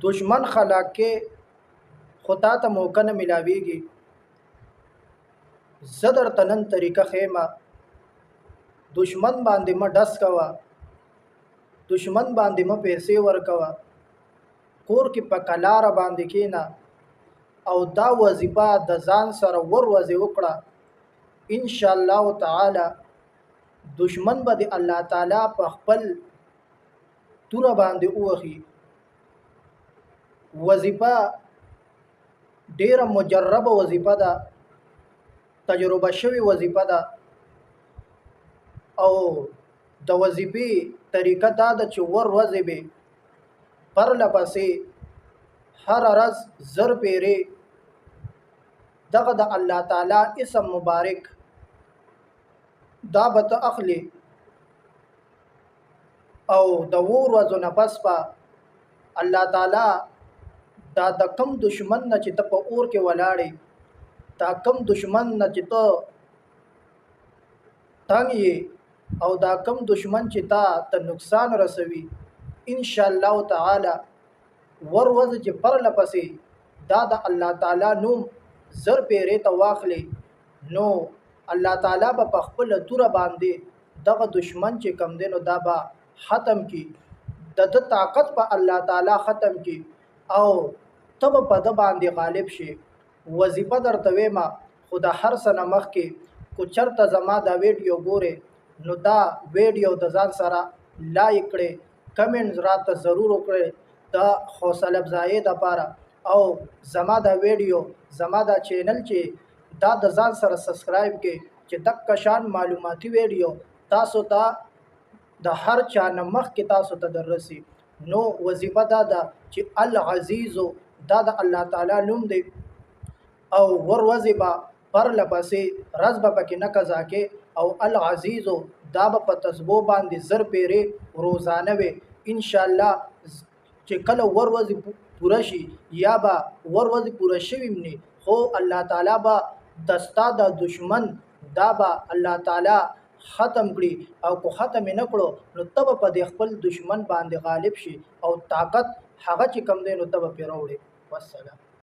دشمن خلاق کې خطا ته موقع نه ملاويږي. زدر تنن طریقه خیمه دشمن باندې ما ډس کوا، دشمن باندې ما پیسې ورکوا، کور کې په کلار باندې کینا او دا وظیفه د ځان سره وروزي وکړه. ان شاء الله تعالی دشمن به د الله تعالی په خپل تور باندې اوخي. وظیفه ډیره مجربه وظیفه ده، تجربه شوی وظیفه ده او د وظیفې طریقه دا ده چې ورځې به پر لپسې هر ورځ زر پیرې دغه د الله تعالی اسم مبارک دا به ته اخلي او د ورځو نه پس په الله تعالی دا د کم دشمن نه چې ته په اور کې ولاړې، دا کم دشمن نه چې ته تنګ یې او دا کم دشمن چې ته نقصان رسوي، ان شاء الله تعالی ورځ چې پر لپسې دا د الله تعالی نوم زر پیرې ته واخلې نو الله تعالی په خپل تور باندې دغه دشمن چې کم دی نو دا به ختم کی، د طاقت په الله تعالی ختم کی او تب په د باندې غالب شي. وظیفه درته ویما خدا هر سنه مخ کې کو چرته زما دا ویډیو ګوره نو دا ویډیو د ځان سره لایک کړئ، کمنټس راته ضرور وکړئ دا حوصله افزایی د پاره او زما دا ویډیو زما دا چینل چې دا د ځان سره سبسکرایب کې چې دک کشان معلوماتي ویډیو تاسو ته د هر چا نمخ کې تاسو ته دررسي. نو وظیفه دا ده چې العزیز دا د الله تعالی نوم دی او ورځې به پر لپسې رز به پکې نه قضا کې او العزیز دا به په تسبو باندې زر پیرې روزانه وي. ان شاء الله چې کله ورځې پوره شي یا به ورځې پوره شوي مني خو الله تعالی به دستا د دشمن دا به الله تعالی ختم کړي او کو ختم نه کړو نو تب په د خپل دشمن باندې غالب شي او طاقت هغه چې کم دی نو تب پیروړي. والسلام.